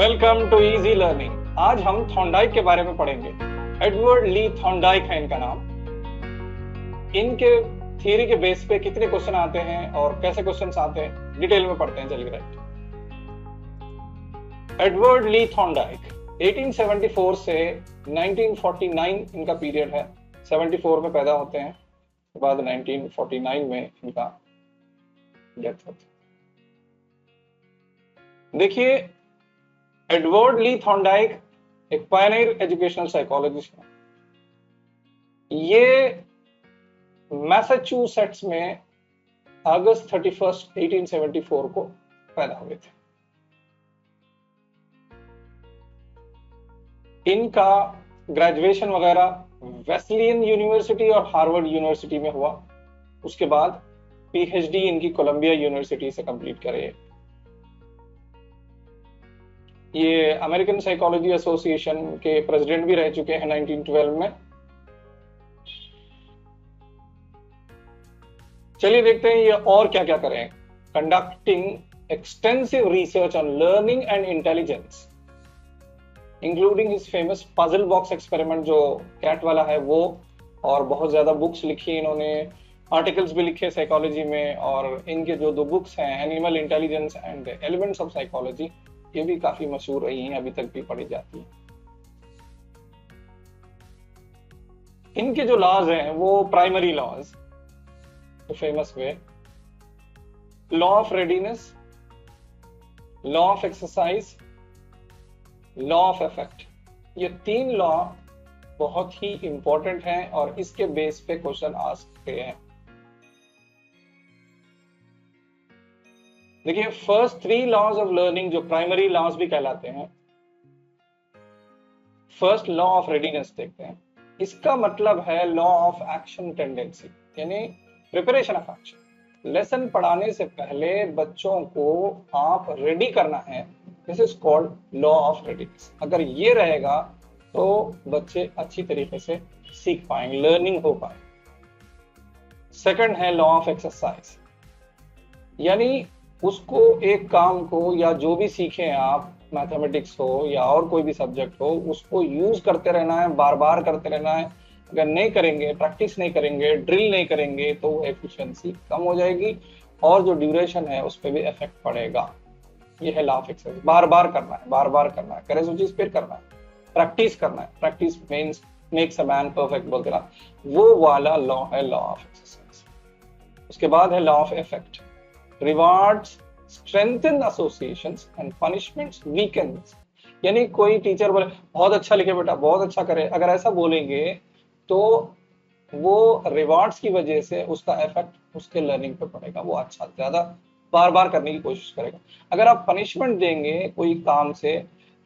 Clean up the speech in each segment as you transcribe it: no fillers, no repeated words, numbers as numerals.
Welcome to easy learning. आज हम Thorndike के बारे में पढ़ेंगे। एडवर्ड ली थॉर्नडाइक है इनका नाम। इनके थियरी के बेस पे कितने क्वेश्चन आते हैं और कैसे क्वेश्चंस आते हैं डिटेल में पढ़ते हैं। चलिए राइट। एडवर्ड ली थॉर्नडाइक 1874 से 1949 इनका पीरियड है। 74 में पैदा होते हैं, उसके बाद 1949 में इनका डेथ होती है। देखिए, एडवर्ड ली थॉर्नडाइक एक पायनियर एजुकेशनल साइकोलॉजिस्ट है। ये मैसाचुसेट्स में अगस्त 31, 1874 को पैदा हुए थे। इनका ग्रेजुएशन वगैरह वेस्लियन यूनिवर्सिटी और हार्वर्ड यूनिवर्सिटी में हुआ। उसके बाद पीएचडी इनकी कोलंबिया यूनिवर्सिटी से कंप्लीट करे। ये अमेरिकन साइकोलॉजी एसोसिएशन के प्रेसिडेंट भी रह चुके हैं 1912 में। चलिए देखते हैं ये और क्या क्या करें। Conducting extensive research on learning and intelligence including his famous puzzle box experiment जो कैट वाला है वो, और बहुत ज्यादा बुक्स लिखी इन्होंने, आर्टिकल्स भी लिखे साइकोलॉजी में। और इनके जो दो बुक्स हैं, animal intelligence and elements of psychology, ये भी काफी मशहूर रही हैं, अभी तक भी पढ़ी जाती है। इनके जो लॉज हैं वो primary laws, famous way, law of readiness, law of exercise, law of effect. ये तीन लॉ बहुत ही इंपॉर्टेंट हैं और इसके बेस पे क्वेश्चन आ सकते हैं। देखिए, फर्स्ट 3 लॉज ऑफ लर्निंग जो प्राइमरी लॉज भी कहलाते हैं। फर्स्ट लॉ ऑफ रेडीनेस देखते हैं। इसका मतलब है लॉ ऑफ एक्शन टेंडेंसी, यानी प्रिपरेशन ऑफ एक्शन। लेसन पढ़ाने से पहले बच्चों को आप रेडी करना है। This is called law of readiness. अगर ये रहेगा तो बच्चे अच्छी तरीके से सीख पाएंगे, लर्निंग हो पाए। सेकंड है लॉ ऑफ एक्सरसाइज, यानी उसको एक काम को या जो भी सीखे आप, मैथमेटिक्स हो या और कोई भी सब्जेक्ट हो, उसको यूज करते रहना है, बार बार करते रहना है। अगर नहीं करेंगे, प्रैक्टिस नहीं करेंगे, ड्रिल नहीं करेंगे तो एफिशिएंसी कम हो जाएगी और जो ड्यूरेशन है उस पर भी इफेक्ट पड़ेगा। ये है लॉ ऑफ एक्सरसाइज। बार बार करना है, बार बार करना है, करे सो चीज फिर करना है, प्रैक्टिस करना है। Practice means makes a man perfect बोलते ना, वो वाला लॉ है लॉ ऑफ एक्सरसाइज। उसके बाद है law of effect. Rewards strengthen associations and punishments weakens। यानी कोई टीचर बोले बहुत अच्छा लिखे बेटा, बहुत अच्छा करे, अगर ऐसा बोलेंगे तो वो रिवार्ड्स की वजह से उसका इफेक्ट उसके लर्निंग पे पड़ेगा, वो अच्छा ज्यादा बार बार करने की कोशिश करेगा। अगर आप पनिशमेंट देंगे कोई काम से,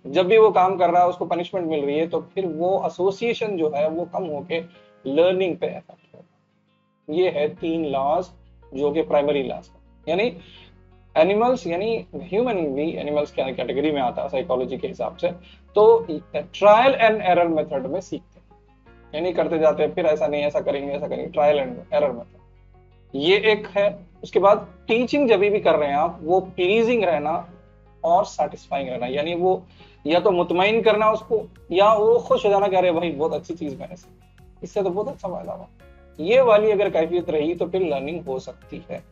जब भी वो काम कर रहा है उसको पनिशमेंट मिल रही है, तो फिर वो एसोसिएशन जो है वो कम होके लर्निंग पे इफेक्ट होगा। ये है 3 लॉज जो कि प्राइमरी लॉज, यानी एनिमल्स, यानी ह्यूमन भी एनिमल्स के कैटेगरी में आता है साइकोलॉजी के हिसाब से। तो ट्रायल एंड एरर मेथड में सीखते हैं, यानी करते जाते हैं, फिर ऐसा नहीं ऐसा करेंगे ऐसा करेंगे, ट्रायल एंड एरर मेथड ये एक है। उसके बाद टीचिंग जब भी कर रहे हैं आप, वो प्लीजिंग रहना और सेटिस्फाइंग रहना, यानी वो या तो मुतमईन करना उसको, या वो खुश हो जाना कि अरे भाई बहुत अच्छी चीज मैंने सीखी, इससे तो बहुत अच्छा फायदा हुआ। ये वाली अगर कैफियत रही तो फिर लर्निंग हो सकती है।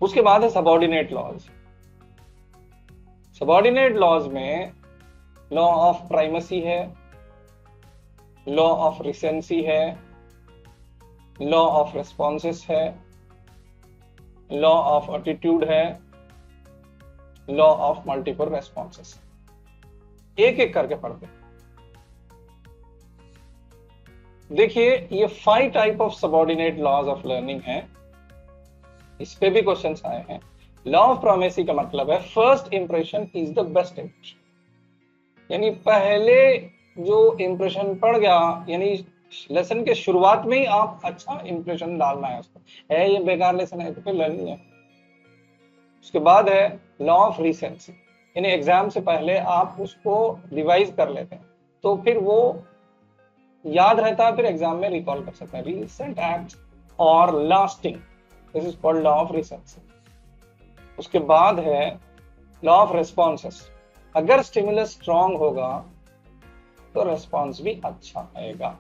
उसके बाद है सबऑर्डिनेट लॉज। सबऑर्डिनेट लॉज में लॉ ऑफ प्राइमेसी है, लॉ ऑफ रिसेंसी है, लॉ ऑफ रेस्पॉन्सेस है, लॉ ऑफ एटीट्यूड है, लॉ ऑफ मल्टीपल रेस्पॉन्सेस। एक एक करके पढ़ते हैं। देखिए, ये 5 type of subordinate laws of learning है। इस पे भी क्वेश्चंस आए हैं। लॉ ऑफ प्राइमेसी का मतलब है first impression is the best impression, यानी पहले जो इंप्रेशन पड़ गया, यानी लेसन के शुरुआत में ही आप अच्छा इंप्रेशन डालना है उसको, है ये बेकार लेसन है तो फिर लर्निंग है। उसके बाद है लॉ ऑफ रिसेंसी, यानी एग्जाम से पहले आप उसको रिवाइज कर लेते हैं तो फिर वो याद रहता है, फिर एग्जाम में रिकॉल कर सकते हैं। रिसेंट एक्ट और lasting, this is called law of recency. उसके बाद है लॉ ऑफ रेस्पॉन्सेस। अगर स्टिमुलस स्ट्रांग होगा तो रेस्पॉन्स भी अच्छा आएगा।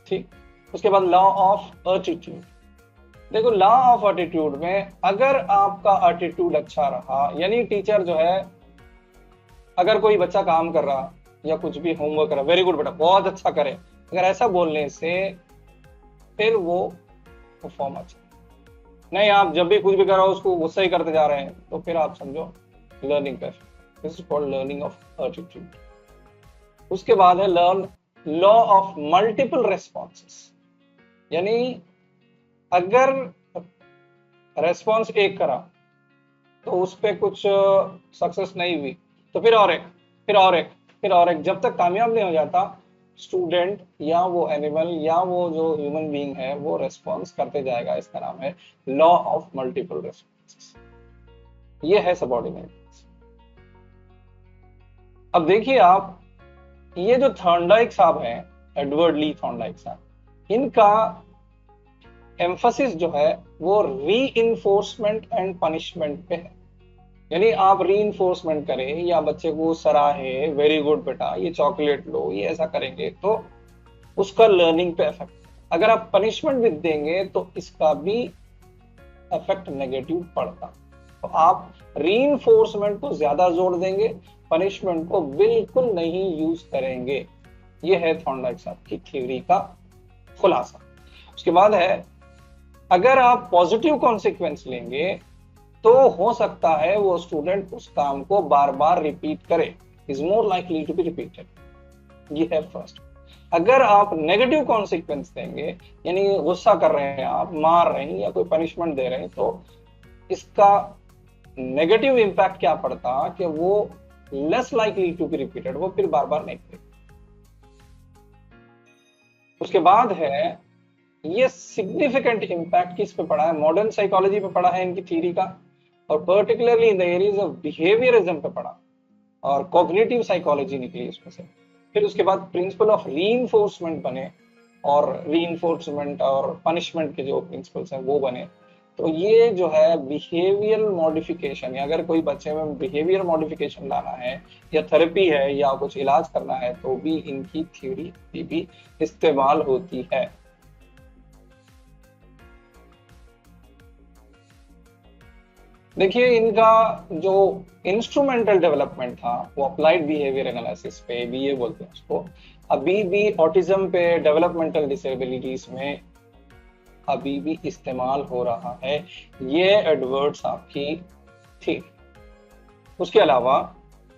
ठीक, उसके बाद लॉ ऑफ एटीट्यूड। देखो लॉ ऑफ एटीट्यूड में अगर आपका एटीट्यूड अच्छा रहा, यानी टीचर जो है, अगर कोई बच्चा काम कर रहा या कुछ भी होमवर्क कर रहा, वेरी गुड बेटा बहुत अच्छा करे, अगर ऐसा बोलने से फिर वो परफॉर्म अच्छा। नहीं, आप जब भी कुछ भी करो उसको गुस्सा ही करते जा रहे हैं, तो फिर आप समझो लर्निंग पे। This is called learning of attitude. उसके बाद है learn law of multiple responses. यानी अगर रेस्पॉन्स एक करा तो उस पर कुछ सक्सेस नहीं हुई, तो फिर और एक, फिर और एक, फिर और एक, जब तक कामयाब नहीं हो जाता स्टूडेंट या वो एनिमल या वो जो ह्यूमन बीइंग है वो रेस्पॉन्स करते जाएगा। इसका नाम है लॉ ऑफ मल्टीपल रेस्पॉन्सेस। ये है सबऑर्डिनेट। अब देखिए आप, ये जो थॉर्नडाइक साहब हैं, एडवर्ड ली थॉर्नडाइक साहब, इनका एम्फसिस जो है वो री एंड पनिशमेंट पे है। यानी आप री करें या बच्चे को सराहे, वेरी गुड बेटा ये चॉकलेट लो, ये ऐसा करेंगे तो उसका लर्निंग पे इफेक्ट। अगर आप पनिशमेंट भी देंगे तो इसका भी इफेक्ट नेगेटिव पड़ता। तो आप रीइंफोर्समेंट को ज्यादा जोर देंगे, पनिशमेंट को बिल्कुल नहीं यूज करेंगे। ये है थॉर्नडाइक साहब की थ्योरी का खुलासा। उसके बाद है, अगर आप पॉजिटिव कॉन्सिक्वेंस लेंगे तो हो सकता है वो स्टूडेंट उस काम को बार बार रिपीट करे, is more likely to be repeated. ये है फर्स्ट। अगर आप नेगेटिव कॉन्सिक्वेंस देंगे, यानी गुस्सा कर रहे हैं आप, मार रहे हैं या कोई पनिशमेंट दे रहे हैं, तो इसका नेगेटिव इंपैक्ट क्या पड़ता कि वो less likely to be repeated, वो फिर बार बार नहीं करेगा। उसके बाद है, ये सिग्निफिकेंट इंपैक्ट किस पे पड़ा है, मॉडर्न साइकोलॉजी पे पड़ा है इनकी थ्योरी का, और particularly in the areas of behaviourism पे पड़ा, और कॉग्निटिव साइकोलॉजी निकली इसमें से। फिर उसके बाद प्रिंसिपल ऑफ रीइंफोर्समेंट बने, और रीइंफोर्समेंट और पनिशमेंट के जो प्रिंसिपल्स हैं वो बने। तो ये जो है बिहेवियर मॉडिफिकेशन, या अगर कोई बच्चे में बिहेवियर मॉडिफिकेशन लाना है या थेरेपी है या कुछ इलाज करना है, तो भी इनकी थ्योरी भी इस्तेमाल होती है। देखिए इनका जो इंस्ट्रूमेंटल डेवलपमेंट था वो अप्लाइड बिहेवियर एनालिसिस पे, बीए बोलते हैं उसको, अभी भी ऑटिज्म पे, डेवलपमेंटल डिसेबिलिटीज में अभी भी इस्तेमाल हो रहा है। ये एडवर्ड साहब की थी। उसके अलावा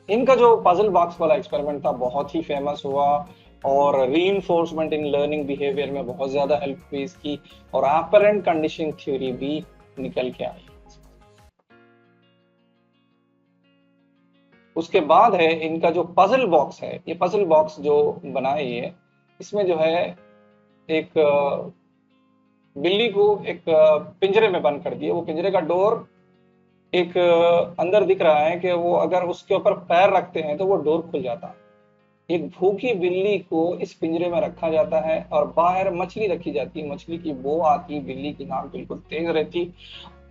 इनका जो पजल बॉक्स वाला एक्सपेरिमेंट था बहुत ही फेमस हुआ, और रीइंफोर्समेंट इन लर्निंग बिहेवियर में बहुत ज्यादा हेल्प हुई इसकी, और ऑपरेंट कंडीशनिंग थ्योरी भी निकल के आई। उसके बाद है इनका जो पजल बॉक्स है, ये पजल बॉक्स जो बना है ये, इसमें जो है एक बिल्ली को एक पिंजरे में बंद कर दिए, वो पिंजरे का डोर एक अंदर दिख रहा है कि वो अगर उसके ऊपर पैर रखते हैं तो वो डोर खुल जाता। एक भूखी बिल्ली को इस पिंजरे में रखा जाता है और बाहर मछली रखी जाती, मछली की बो आती, बिल्ली की नाक बिल्कुल तेज रहती,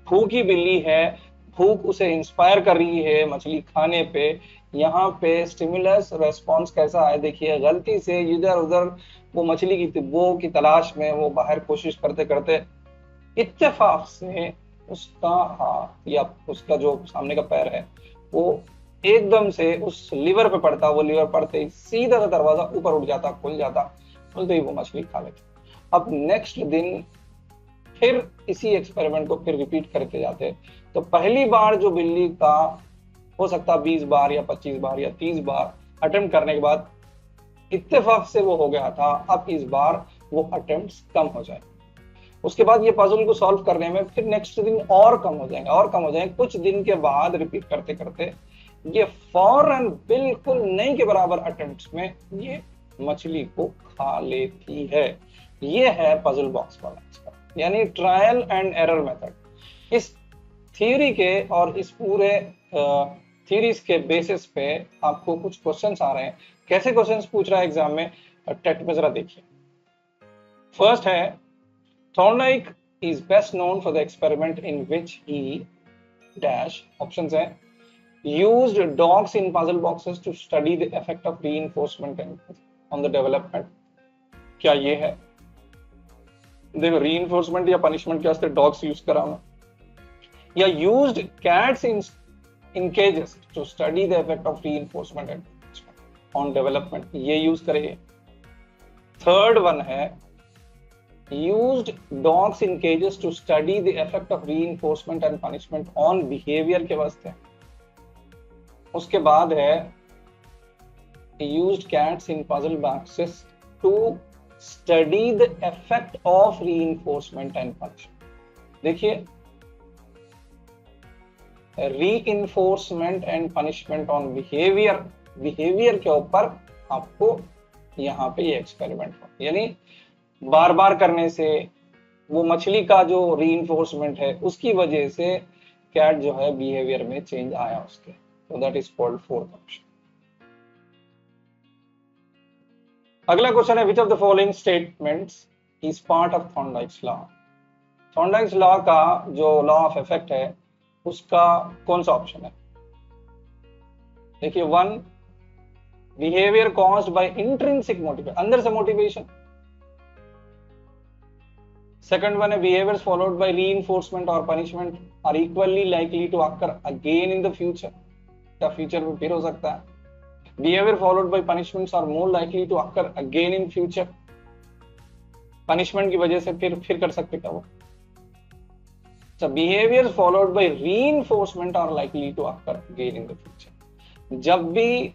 भूखी बिल्ली है, भूख उसे इंस्पायर कर रही है मछली खाने पे। यहाँ पे स्टिमुलस रेस्पॉन्स कैसा है देखिए, गलती से इधर उधर वो मछली की बो की तलाश में वो बाहर कोशिश करते करते इत्तेफाक से उसका हाथ या उसका जो सामने का पैर है वो एकदम से उस लीवर पे पड़ता, वो लीवर पड़ते ही सीधा सा दरवाजा ऊपर उठ जाता, खुल जाता, खुलते ही वो मछली खा लेती। अब नेक्स्ट दिन फिर इसी एक्सपेरिमेंट को फिर रिपीट करते जाते, तो पहली बार जो बिल्ली का हो सकता 20 बार या 25 बार या 30 बार अटेम्प्ट करने के बाद इत्तेफाक से वो हो गया था, अब इस बार वो अटेम्प्ट्स कम हो जाए। उसके बाद ये पजल को सॉल्व करने में फिर नेक्स्ट दिन और कम हो जाएंगे, और कम हो जाएंगे, कुछ दिन के बाद रिपीट करते करते ये फौरन बिल्कुल नहीं के बराबर अटेम्प्ट्स में ये मछली को खा लेती है। ये है पजल बॉक्स वाला, यानी ट्रायल एंड एरर मेथड। इस थ्योरी के और इस पूरे थ्योरीज के बेसिस पे आपको कुछ क्वेश्चंस आ रहे हैं। कैसे क्वेश्चंस पूछ रहा है एग्जाम में, टेट में जरा देखिए। फर्स्ट है, Thorndike is best known for the experiment in which he dash options है used dogs in puzzle boxes to study the effect of reinforcement on the development. क्या ये है? देखो reinforcement या punishment के वास्ते dogs यूज करा मैं, या used cats in cages to study the effect of reinforcement on development, ये यूज करे. थर्ड वन है used dogs in cages to study the effect of reinforcement and punishment on behavior के वास्ते. उसके बाद है used cats in puzzle boxes to study the effect of reinforcement and punishment. देखिए reinforcement and punishment on behavior के ऊपर आपको यहाँ पे ये एक्सपेरिमेंट हो, यानी बार बार करने से वो मछली का जो रीइंफोर्समेंट है उसकी वजह से कैट जो है बिहेवियर में चेंज आया उसके, तो that is called fourth option. अगला क्वेश्चन है which of the following statements is part of Thorndike's law. Thorndike's law का जो लॉ ऑफ इफेक्ट है उसका कौन सा ऑप्शन है? देखिए, one behaviour caused by intrinsic motivation, अंदर से मोटिवेशन. सेकंड वन है behaviors followed by reinforcement or punishment are equally likely to occur again in the future. क्या फ्यूचर में फिर हो सकता है? behavior followed by punishments are more likely to occur again in future. Punishment की वजह से फिर कर सकते क्या वो? So behaviors followed by reinforcement are likely to occur again in the future. जब भी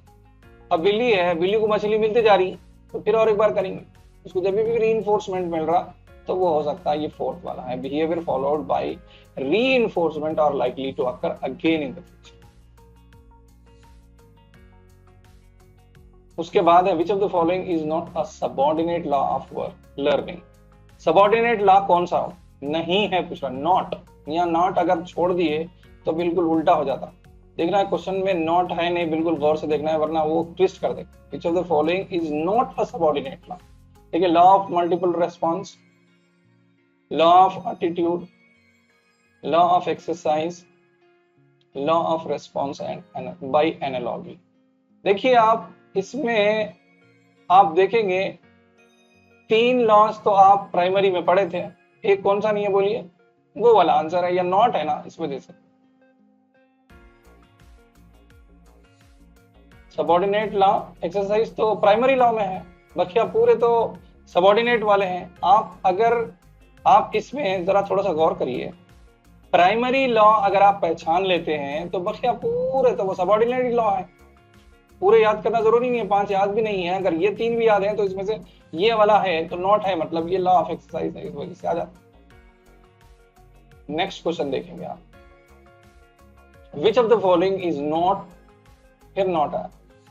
अब बिल्ली है, बिल्ली को मछली मिलती जा रही तो फिर और एक बार करेंगे, उसको जब भी रीइंफोर्समेंट मिल रहा तो वो हो सकता है ये फोर्थ वाला है, बिहेवियर फॉलोड बाय रीइंफोर्समेंट और likely to occur again in the future. उसके बाद है which of the following is not a subordinate law of learning. Subordinate law कौन सा नहीं है पूछा, नॉट या नॉट अगर छोड़ दिए तो बिल्कुल उल्टा हो जाता. देखना है क्वेश्चन में नॉट है नहीं, बिल्कुल गौर से देखना है वरना वो ट्विस्ट कर देगा. Which of the following is not a subordinate law. ठीक है, law of multiple response, law of attitude, law of exercise, law of response and by analogy. देखिए आप इसमें आप देखेंगे तीन लॉज तो आप प्राइमरी में पढ़े थे, एक कौन सा नहीं है बोलिए? वो वाला आंसर है, या नॉट है ना, इस वजह से. सबऑर्डिनेट लॉ एक्सरसाइज तो प्राइमरी लॉ में है, बाकी आप पूरे तो सबऑर्डिनेट वाले हैं. आप अगर आप इसमें जरा थोड़ा सा गौर करिए, प्राइमरी लॉ अगर आप पहचान लेते हैं तो बाकी आप पूरे तो वो सबऑर्डिनेट लॉ है. पूरे याद करना जरूरी नहीं है, 5 याद भी नहीं है, अगर ये 3 भी याद है तो इसमें से ये वाला है तो नॉट है, मतलब ये लॉ ऑफ एक्सरसाइज है, इस वजह से आ जाता. नेक्स्ट क्वेश्चन देखेंगे आप. विच of the following is not, फिर नॉट है,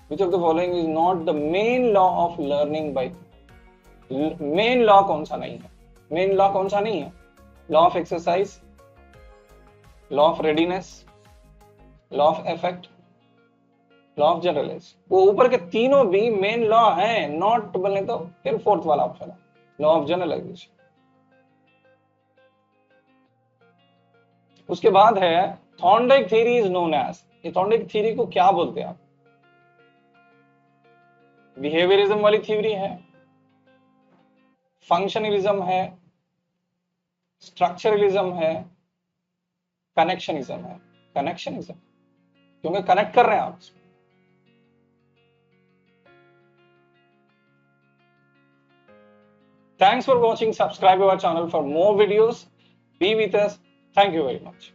which of the following is not the main law of learning by. Main law कौन सा नहीं है? मेन लॉ कौन सा नहीं है? Law of exercise, law of readiness, law of effect, law of generalize. वो ऊपर के तीनों भी मेन लॉ हैं, नॉट बोले तो फिर फोर्थ वाला ऑप्शन है लॉ ऑफ जनरलाइजेशन. उसके बाद है Thorndike theory is known as. ये थॉर्नडाइक थ्योरी को क्या बोलते हैं आप? बिहेवियरिज्म वाली थ्योरी है, फंक्शनलिज्म है, स्ट्रक्चरलिज्म है, कनेक्शनिज्म है. कनेक्शनिज्म क्योंकि कनेक्ट कर रहे हैं आप. Thanks for watching. Subscribe our channel for more videos. Be with us. Thank you very much.